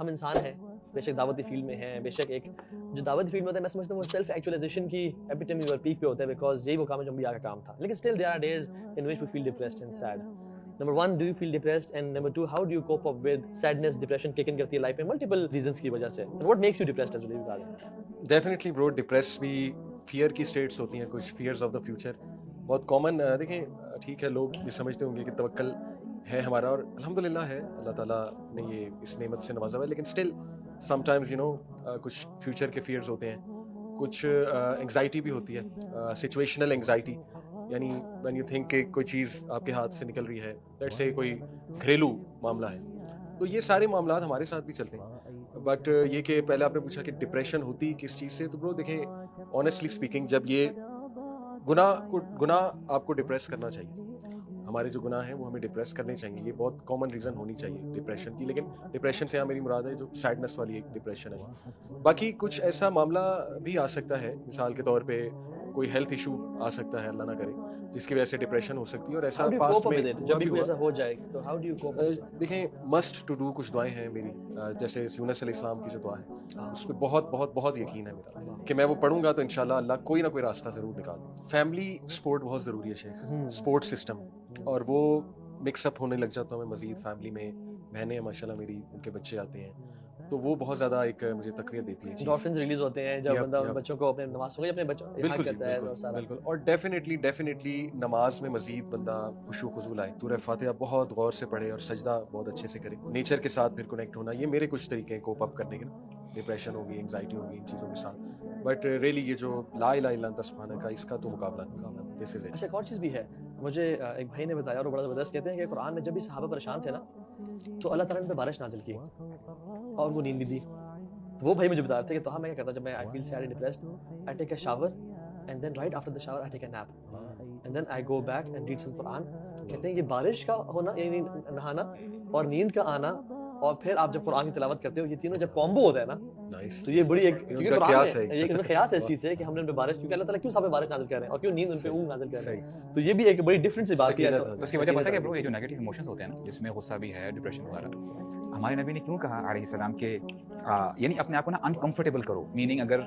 ہم انسان ہیں, بے شک دعوتی فیلڈ میں ہیں, بے شک ایک جو دعوتی فیلڈ میں ہوتا ہے میں سمجھتا ہوں وہ سیلف ایکچولائزیشن کی ایپیٹمی اور پیک پہ ہوتا ہے, بیکاز یہی وہ کام ہے جو انبیاء کا کام تھا. لیکن still there are days in which we feel depressed and sad. Number one, do you feel depressed? And number two, how do you cope up with sadness, depression kick in کرتی ہے life میں multiple reasons کی وجہ سے. And what makes you depressed as well? Definitely برو, depress بھی fair کی status ہوتی ہیں, کچھ فیئرز آف دا فیوچر بہت کامن. دیکھیں ٹھیک ہے, لوگ یہ سمجھتے ہوں گے کہ توکل ہے ہمارا, اور الحمدللہ ہے, اللہ تعالیٰ نے یہ اس نعمت سے نوازا ہوا ہے, لیکن اسٹل سم ٹائمز کچھ فیوچر کے فیئرز ہوتے ہیں, کچھ انگزائٹی بھی ہوتی ہے, سچویشنل انگزائٹی, یعنی وین یو تھنک کہ کوئی چیز آپ کے ہاتھ سے نکل رہی ہے, لیٹس سے کوئی گھریلو معاملہ ہے, تو یہ سارے معاملات ہمارے ساتھ بھی چلتے ہیں. بٹ یہ کہ پہلے آپ نے پوچھا کہ ڈپریشن ہوتی کس چیز سے, تو برو دیکھیں آنیسٹلی اسپیکنگ جب یہ گناہ آپ کو ڈپریس کرنا چاہیے, ہمارے جو گناہ ہیں وہ ہمیں ڈپریس کرنے چاہیے, یہ بہت کامن ریزن ہونی چاہیے ڈپریشن کی. لیکن ڈپریشن سے میری مراد ہے جو سیڈنس والی ایک ڈپریشن ہے. باقی کچھ ایسا معاملہ بھی آ سکتا ہے, مثال کے طور پہ کوئی ہیلتھ ایشو آ سکتا ہے, اللہ نہ کرے, جس کی وجہ سے ڈپریشن ہو سکتی ہے, اور ایسا پاسٹ میں جب بھی ایسا ہو جائے تو ہاؤ ڈو یو کوپ. دیکھیں مسٹ ٹو ڈو کچھ دعائیں ہیں میری, جیسے یونس علیہ السلام کی جو دعا ہے اس پہ بہت بہت بہت یقین ہے میرا کہ میں وہ پڑھوں گا تو انشاءاللہ اللہ کوئی نہ کوئی راستہ ضرور نکال. فیملی سپورٹ بہت ضروری ہے شیخ, سپورٹ سسٹم, اور وہ مکس اپ ہونے لگ جاتا ہوں میں مزید. فیملی میں بہنیں ہیں ماشاءاللہ میری, ان کے بچے آتے ہیں, تو وہ بہت زیادہ ایک مجھے تقویت دیتی ہے. انڈورفنز ریلیز ہوتے ہیں جب بندہ بچوں کو اپنے نماز سکھائے, اپنے بچوں بالکل, اور ڈیفینیٹلی نماز میں مزید بندہ خشوع و خضوع لائے, سورہ فاتحہ بہت غور سے پڑھے اور سجدہ بہت اچھے سے کرے, نیچر کے ساتھ پھر کنیکٹ ہونا. یہ میرے کچھ طریقے ہیں کوپ اپ کرنے کے, ڈپریشن ہوگی, انگزائٹی ہوگی, ان چیزوں کے ساتھ. بٹ ریئلی یہ جو لا الہ الا انت سبحانک کا, اس کا تو مقابلہ نہیں. اچھا ایک اور چیز بھی ہے, مجھے ایک بھائی نے بتایا, اور بڑا زبردست, کہتے ہیں کہ قرآن میں جب بھی صحابہ پریشان تھے نا تو اللہ تعالیٰ نے بارش نازل کی اور وہ نیند بھی دی. تو وہ بھائی مجھے بتا رہے تھے کہ تو میں کیا کرتا, جب میں I feel sad and depressed, I take a shower and then right after the shower I take a nap and then I go back and read some Quran. کہتے ہیں یہ بارش کا ہونا, یعنی نہانا اور نیند کا آنا, اور پھر آپ جب قرآن کی تلاوت کرتے ہو, یہ تینوں جب کومبو ہوتا ہے نا, تو یہ بڑی ایک قیاس ہے اس چیز سے کہ ہم نے ان پہ بارش, کیونکہ اللہ تعالیٰ کیوں صاحب بارش نازل کر رہے ہیں اور کیوں نیند ان پہ اونگ نازل کر رہے ہیں, تو یہ بھی ایک بڑی ڈفرینٹ سی بات ہے. اس کی وجہ پتہ ہے کہ برو یہ جو نیگیٹو ایموشنز ہوتے ہیں نا, جس میں غصہ بھی ہے, ڈپریشن وغیرہ, ہمارے نبی نے کیوں کہا علیہ السلام کہ یعنی اپنے آپ کو نا انکمفرٹیبل کرو, میننگ اگر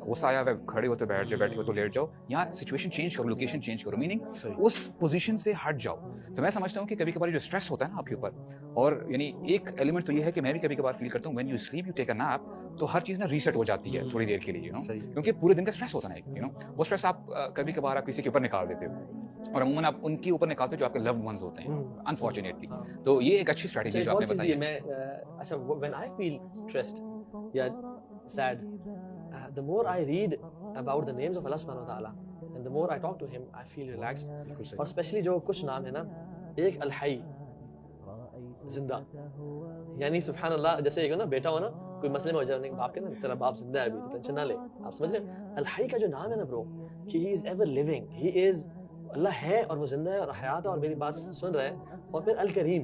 غصہ آیا ہوا کھڑے ہو تو بیٹھ جاؤ, بیٹھے ہو تو لیٹ جاؤ, یہاں سچویشن چینج کرو, لوکیشن چینج کرو, میننگ اس پوزیشن سے ہٹ جاؤ. تو میں سمجھتا ہوں کہ کبھی کبھار جو اسٹریس ہوتا ہے نا آپ کے اوپر, اور یعنی ایک ایلیمنٹ تو یہ ہے کہ میں بھی کبھی کبھار فیل کرتا ہوں when you sleep you take a nap, تو ہر چیز نا ریسیٹ ہو جاتی ہے تھوڑی دیر کے لیے, کیونکہ پورے دن کا اسٹریس ہوتا ہے نا, وہ اسٹریس آپ کبھی کبھار آپ کسی کے اوپر نکال دیتے ہو, اور عموماً آپ ان کے اوپر نکالتے ہو جو آپ کے لوڈ ونز ہوتے ہیں انفارچونیٹلی. تو یہ ایک اچھی اسٹریٹجی جو آپ نے بتائی ہے. اچھا when I feel stressed یا sad, the more I read about the names of Allah subhanahu wa ta'ala and the more I talk to him, I feel relaxed. اور especially جو کچھ نام ہے نا, ایک الحی, زندہ, یعنی سبحان اللہ, جیسے ایک نا بیٹا ہو نا, کوئی مسئلے میں ہو جائے, باپ کے نا تیرا باپ زندہ ہے ابھی تو ٹینشن نہ لے, آپ سمجھ رہے ہیں. الحی کا جو نام ہے نا برو, کہ he is ever living, he is, اللہ ہے اور وہ زندہ ہے اور حیات ہے اور میری بات سن رہا ہے. اور پھر الکریم.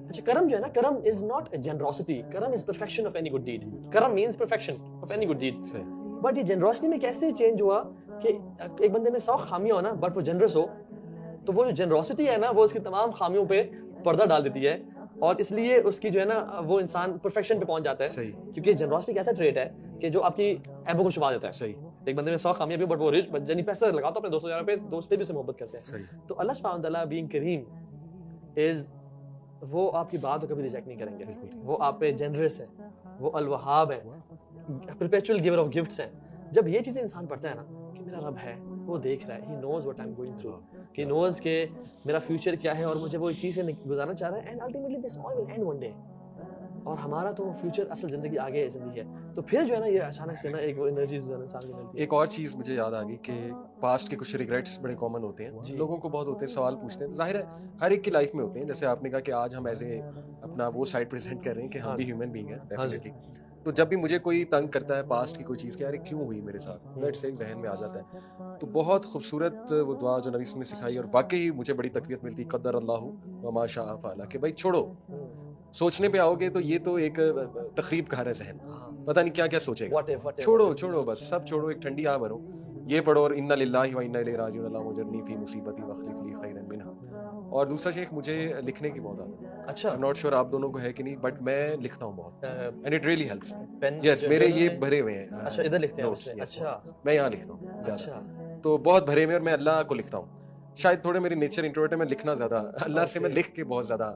اچھا کرم جو ہے نا, کرم از ناٹ جنروسٹی, کرم is perfection of any good deed. کرم means perfection of any good deed. But یہ جنروسٹی میں کیسے چینج ہوا کہ ایک بندے میں 100 خامیاں ہو نا, بٹ وہ جنرس ہو, تو وہ جو جنروسٹی ہے نا وہ اس کی تمام خامیوں پہ پردہ ڈال دیتی ہے, اور اس لیے اس کی جو ہے نا وہ انسان پرفیکشن پہ پہنچ جاتا ہے. کیونکہ جنروسٹی ایک ایسا ٹریٹ ہے کہ جو آپ کی ایبوں کو چھپا دیتا ہے. ایک بندے میں 100 خامیاں بھی, بٹ وہ رچ, یعنی پیسہ لگاتا اپنے دوستوں یار پہ, دوست پہ بھی سے محبت کرتے ہیں. تو اللہ سبحانہ وتعالیٰ بینگ کریم از, وہ آپ کی بات کو کبھی ریجیکٹ نہیں کریں گے, وہ آپ پہ جنرس ہے, وہ الوہاب ہے, پرپیچوئل گیور آف گفٹس ہیں. جب یہ چیزیں انسان پڑھتا ہے نا کہ میرا رب ہے, وہ دیکھ رہا ہے, he knows what I'm going through, he knows کہ میرا فیوچر کیا ہے اور مجھے وہ چیز سے گزارنا چاہ رہا ہے, and ultimately this all will end one day. اور ہمارا تو فیوچر اصل زندگی آگے زندگی ہے. تو پھر جو ہے نا یہ اچانک سے نا ایک وہ انرجیز جو ہے انسان کو ملتی ہے. ایک اور چیز مجھے یاد آ گئی کہ پاسٹ کے کچھ ریگریٹس بڑے کامن ہوتے ہیں, لوگوں کو بہت ہوتے ہیں, سوال پوچھتے ہیں, ظاہر ہے ہر ایک کی لائف میں ہوتے ہیں. جیسے آپ نے کہا کہ آج ہم ایز اے اپنا وہ سائڈ پریزنٹ کر رہے ہیں کہ ہم بھی ہیومن بینگ ہیں ڈیفینیٹلی. تو جب بھی مجھے کوئی تنگ کرتا ہے پاسٹ کی کوئی چیز کہ یار کیوں ہوئی میرے ساتھ, دیٹ سے ذہن میں آ جاتا ہے. تو بہت خوبصورت وہ دعا جو نبی نے سکھائی, اور واقعی مجھے بڑی تقویت ملتی, قدر اللہ وما شاء فعل, کہ بھائی چھوڑو, سوچنے پہ آؤ گے تو یہ تو ایک تخریب کا ہے ذہن, پتہ نہیں کیا کیا سوچے گا. چھوڑو بس سب چھوڑو, ایک ٹھنڈی آ بھرو, یہ پڑھو, اور انا للہ و انا الیہ راجعون اللہم اجرنی فی مصیبتی واخلف لی خیرا منہا. اور دوسرا شیخ مجھے لکھنے کی بہت عادت ہے. اچھا ناٹ شیور آپ دونوں کو ہے کہ نہیں, بٹ میں لکھتا ہوں بہت, and it really helps. Pen yes, میرے یہ بھرے ہوئے ہیں. اچھا ادھر لکھتے ہیں notes, yes. اچھا میں یہاں لکھتا ہوں زیادہ, اچھا تو بہت بھرے ہوئے, اور میں اللہ کو لکھتا ہوں. شاید تھوڑے میری نیچر انٹروورٹ ہے, میں لکھنا زیادہ, اللہ سے میں لکھ کے بہت زیادہ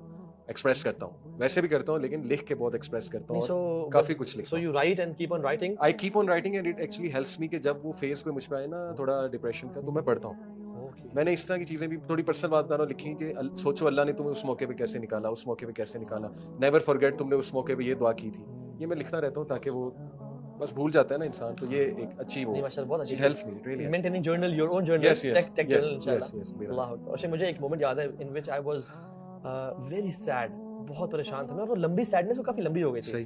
ایکسپریس کرتا ہوں. ویسے بھی کرتا ہوں لیکن لکھ کے بہت ایکسپریس کرتا ہوں, اور کافی کچھ لکھتا سو ہوں. You right and keep on writing. I keep on writing and it actually helps me کہ جب وہ فیز کوئی مجھ پہ آئے نا تھوڑا ڈپریشن کا, تو میں پڑھتا ہوں. میں نے اس طرح کی چیزیں بھی تھوڑی پرسنل بات بتا رہا ہوں لکھی کہ سوچو اللہ نے تمہیں اس موقع پہ کیسے نکالا, اس موقع پہ کیسے نکالا, نیور فارگیٹ تم نے اس موقع پہ یہ دعا کی تھی. یہ میں لکھتا رہتا ہوں تاکہ وہ بس بھول جاتا ہے نا انسان, تو یہ ایک اچھی وہ بہت اچھی helps me really. Maintaining journal, your own journal, Yes, yes, take yes, journal انشاءاللہ. yes, yes, اللہ اکبر. اچھا مجھے ایک مومنٹ یاد ہے ان وچ آئی واز ویری سیڈ, بہت پریشان تھا میں, اور وہ لمبی سیڈنس وہ کافی لمبی ہو گئی تھی, صحیح,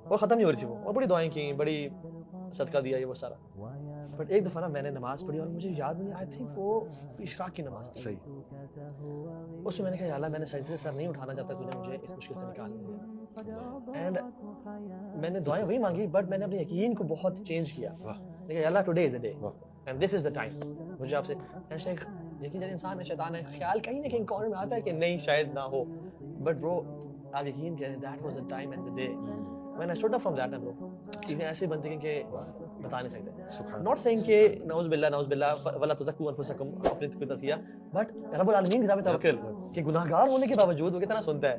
اور ختم نہیں ہو رہی تھی وہ, اور بڑی دعائیں کی, بڑی صدقہ دیا یہ وہ سارا. بٹ ایک دفعہ نا میں نے نماز پڑھی اور مجھے یاد نہیں, آئی تھنک وہ اشراق کی نماز تھی. صحیح. اس میں نے کہا یا اللہ میں نے سجدے سے سر نہیں اٹھانا جب تک تو نے مجھے اس مشکل سے نکال دیا. اینڈ میں نے دعائیں وہی مانگی, بٹ میں نے اپنے یقین کو بہت چینج کیا. میں نے کہا یا Allah today is the day and this is the time. مجھے آپ سے شیخ یقین جب انسان ہے, شیطان ہے, خیال کہیں نہ کہیں کارنر میں آتا ہے کہ نہیں شاید نہ ہو, بٹ برو آپ یقین کریں that was the time and the day when I stood up from that time, bro, چیزیں ایسی بنتی ہیں کہ بتا نہیں سکتے. Not saying کہ نعوذ باللہ ولا تزکوا انفسکم, اپنے خود تزکیہ, بٹ رب العالمین کی ذات توکل کہ گناہگار ہونے کے باوجود وہ کتنا سنتا ہے.